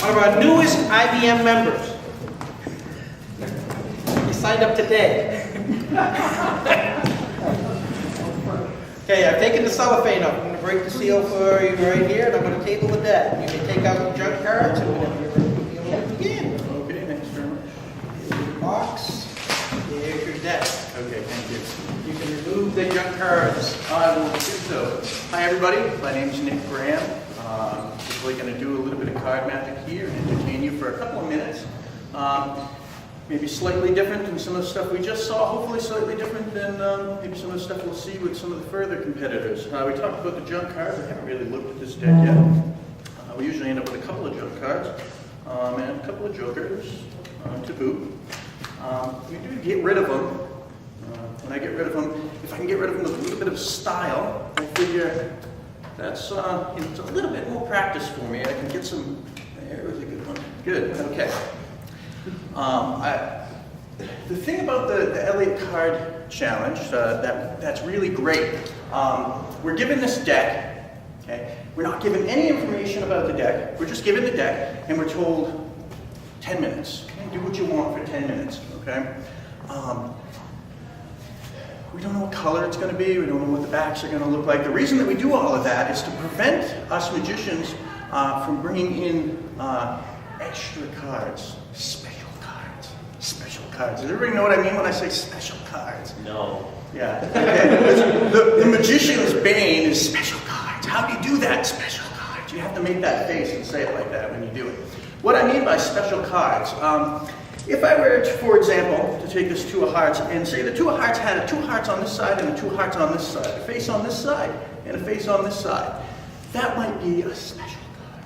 one of our newest IBM members. He signed up today. Okay, I've taken the cellophane off. I'm going to break the seal for you right here, and I'm going to table the deck. You can take out the junk cards, and whenever you're ready, you'll be able to begin. Okay, thanks very much. Here's your box. There's your deck. Okay, thank you. You can remove the junk cards. I will do so. Hi, everybody. My name is Nick Graham. We're going to do a little bit of card magic here and entertain you for a couple of minutes. Maybe slightly different than some of the stuff we just saw. Hopefully slightly different than maybe some of the stuff we'll see with some of the further competitors. We talked about the junk cards. I haven't really looked at this deck yet. We usually end up with a couple of junk cards and a couple of jokers to boot. We do get rid of them. When I get rid of them, if I can get rid of them with a little bit of style, I figure that's it's a little bit more practice for me. I can get some. There was a good one. Good. Okay. The thing about the Elliott card challenge that's really great. We're given this deck. Okay. We're not given any information about the deck. We're just given the deck, and we're told 10 minutes. Okay? Do what you want for 10 minutes. Okay. We don't know what color it's going to be. We don't know what the backs are going to look like. The reason that we do all of that is to prevent us magicians from bringing in extra cards, special cards, special cards. Does everybody know what I mean when I say special cards? No. Yeah. Okay. The magician's bane is special cards. How do you do that? Special cards. You have to make that face and say it like that when you do it. What I mean by special cards. If I were, for example, to take this two of hearts and say the two of hearts had a two hearts on this side and a two hearts on this side, a face on this side and a face on this side, that might be a special card.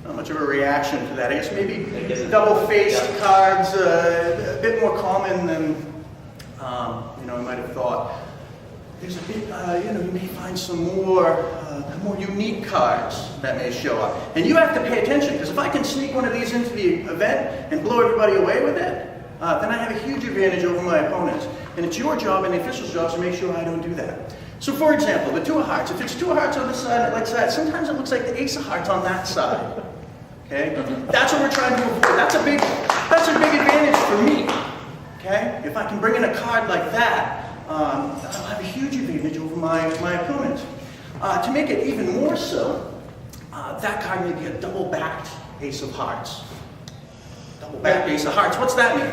Not much of a reaction to that. I guess maybe double-faced cards, a bit more common than I might have thought. There's a bit, you may find some more unique cards that may show up. And you have to pay attention, because if I can sneak one of these into the event and blow everybody away with it, then I have a huge advantage over my opponents. And it's your job and the official's job to make sure I don't do that. So for example, the two of hearts. If it's two of hearts on this side and it likes that, sometimes it looks like the ace of hearts on that side. Okay? That's what we're trying to avoid. That's a big advantage for me. Okay? If I can bring in a card like that, I'll have a huge advantage over my opponent. To make it even more so, that card may be a double-backed ace of hearts. Double-backed ace of hearts. What's that mean?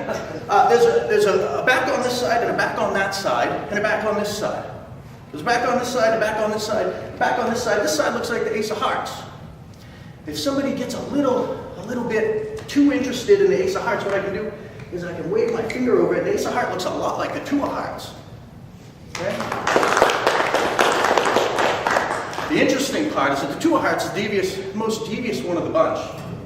There's a back on this side and a back on that side and a back on this side. There's a back on this side, a back on this side, a back on this side. This side looks like the ace of hearts. If somebody gets a little bit too interested in the ace of hearts, what I can do is I can wave my finger over it. The ace of hearts looks a lot like the two of hearts. Okay? The interesting part is that the two of hearts is the most devious one of the bunch.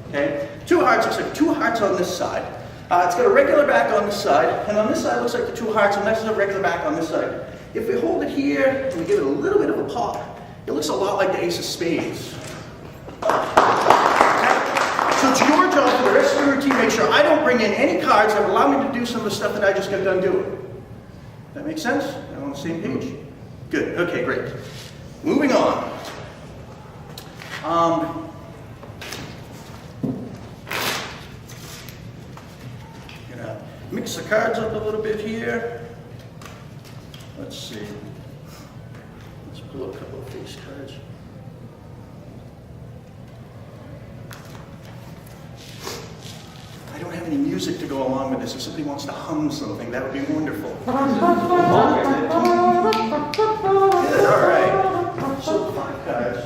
Okay? Two of hearts looks like two hearts on this side. It's got a regular back on this side, and on this side looks like the two hearts, and that's a regular back on this side. If we hold it here and we give it a little bit of a pop, it looks a lot like the ace of spades. So it's your job for the rest of the routine, make sure I don't bring in any cards that allow me to do some of the stuff that I just got done doing. That makes sense? Am I on the same page? Good. Okay, great. Moving on. Gonna mix the cards up a little bit here. Let's see. Let's pull a couple of face cards. I don't have any music to go along with this. If somebody wants to hum something, that would be wonderful. Good, all right. So 5 cards.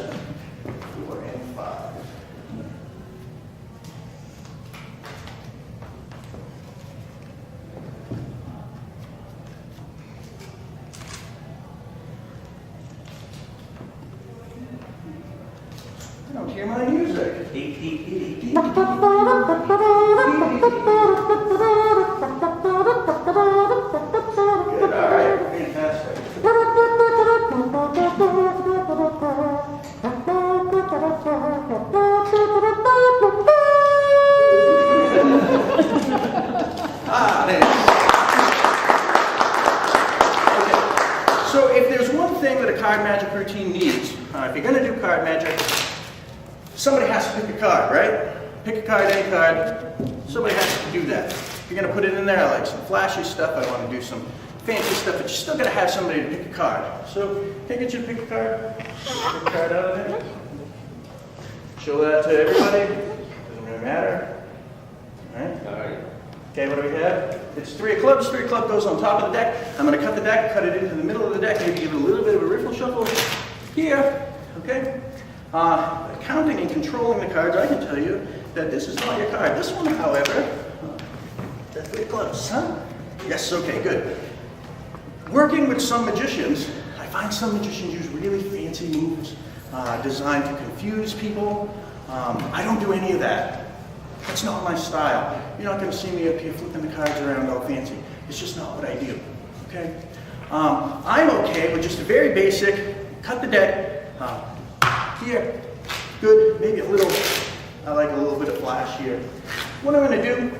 4 and 5. I don't hear my music. Good, all right, fantastic. So if there's one thing that a card magic routine needs, if you're going to do card magic, somebody has to pick a card, right? Pick a card, any card. Somebody has to do that. If you're gonna put it in there, I like some flashy stuff. I want to do some fancy stuff, but you're still gonna have somebody to pick a card. So, can I get you to pick a card? Pick a card out of there. Show that to everybody. Doesn't really matter. All right. Okay, what do we have? It's 3 of clubs. 3 of clubs goes on top of the deck. I'm going to cut the deck, cut it into the middle of the deck, maybe give it a little bit of a riffle shuffle here. Okay? Counting and controlling the cards, I can tell you that this is not your card. This one, however, the 3 of clubs, huh? Yes, okay, good. Working with some magicians, I find some magicians use really fancy moves designed to confuse people. I don't do any of that. That's not my style. You're not going to see me up here flipping the cards around all fancy. It's just not what I do, okay? I'm okay with just a very basic, cut the deck, here, good, maybe a little, I like a little bit of flash here. What I'm going to do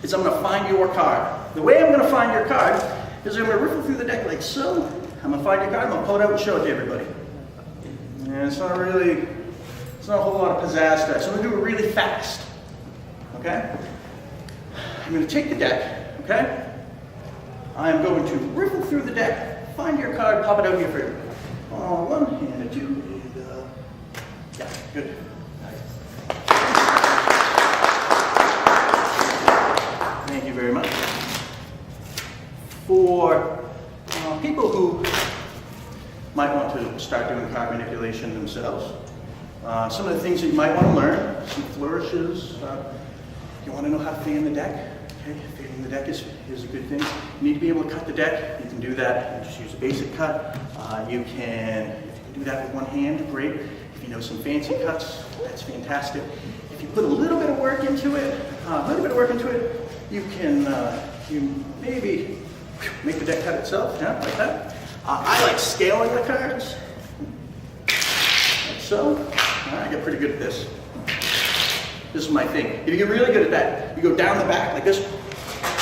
is I'm going to find your card. The way I'm going to find your card is I'm going to riffle through the deck like so. I'm going to find your card, I'm going to pull it out and show it to everybody. And it's not a whole lot of pizzazz to that, so I'm going to do it really fast. Okay? I'm going to take the deck, okay? I'm going to riffle through the deck, find your card, pop it out here for you. One, and a 2, and yeah, good. Thank you very much. For people who might want to start doing card manipulation themselves, some of the things that you might want to learn, some flourishes. You want to know how to fan the deck? Okay, fanning the deck is a good thing. You need to be able to cut the deck. You can do that. You just use a basic cut. If you can do that with one hand, great. If you know some fancy cuts, that's fantastic. If you put a little bit of work into it, you can you maybe make the deck cut itself, yeah, like that. I like scaling the cards, like so. I get pretty good at this. This is my thing. If you get really good at that, you go down the back like this,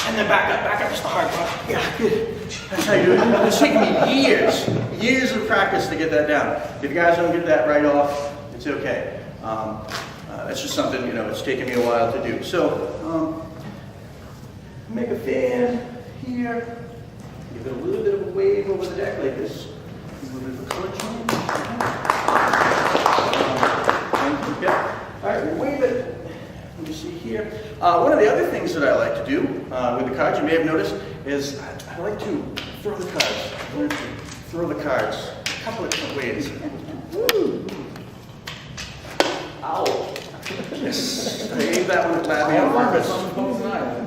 and then back up just the hard part. Yeah, good. That's how you do it. It's taken me years of practice to get that down. If you guys don't get that right off, it's okay. That's just something, it's taken me a while to do. So, make a fan here. Give it a little bit of a wave over the deck like this. A little bit of a color change. Okay. All right, we'll wave it. Let me see here. One of the other things that I like to do with the cards, you may have noticed, is I like to throw the cards. I learned to throw the cards a couple of different ways. Woo! Ow! Yes, I aimed that one at Labby on purpose.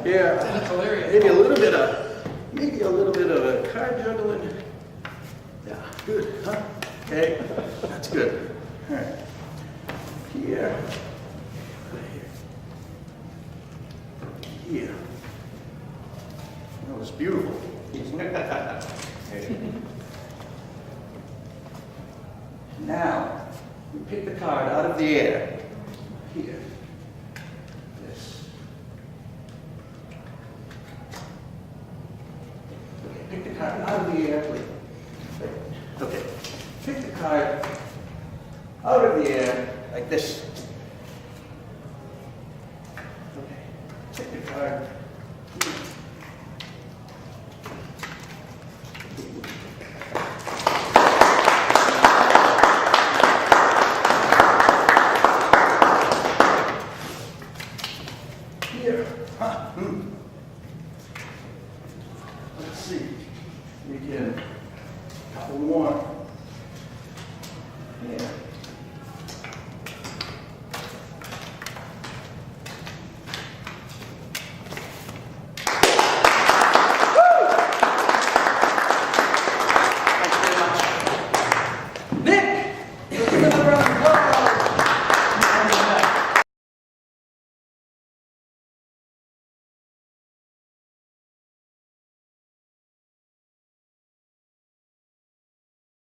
Yeah, that's hilarious. Maybe a little bit of a card juggling. Yeah, good, huh? Okay, that's good. All right. Here. Here. That was beautiful. Now, we pick the card out of the air. Here. This. Okay, pick the card out of the air, please. Okay. Pick the card out of the air like this. Okay. Pick the card. Here. Let's see. We can couple more.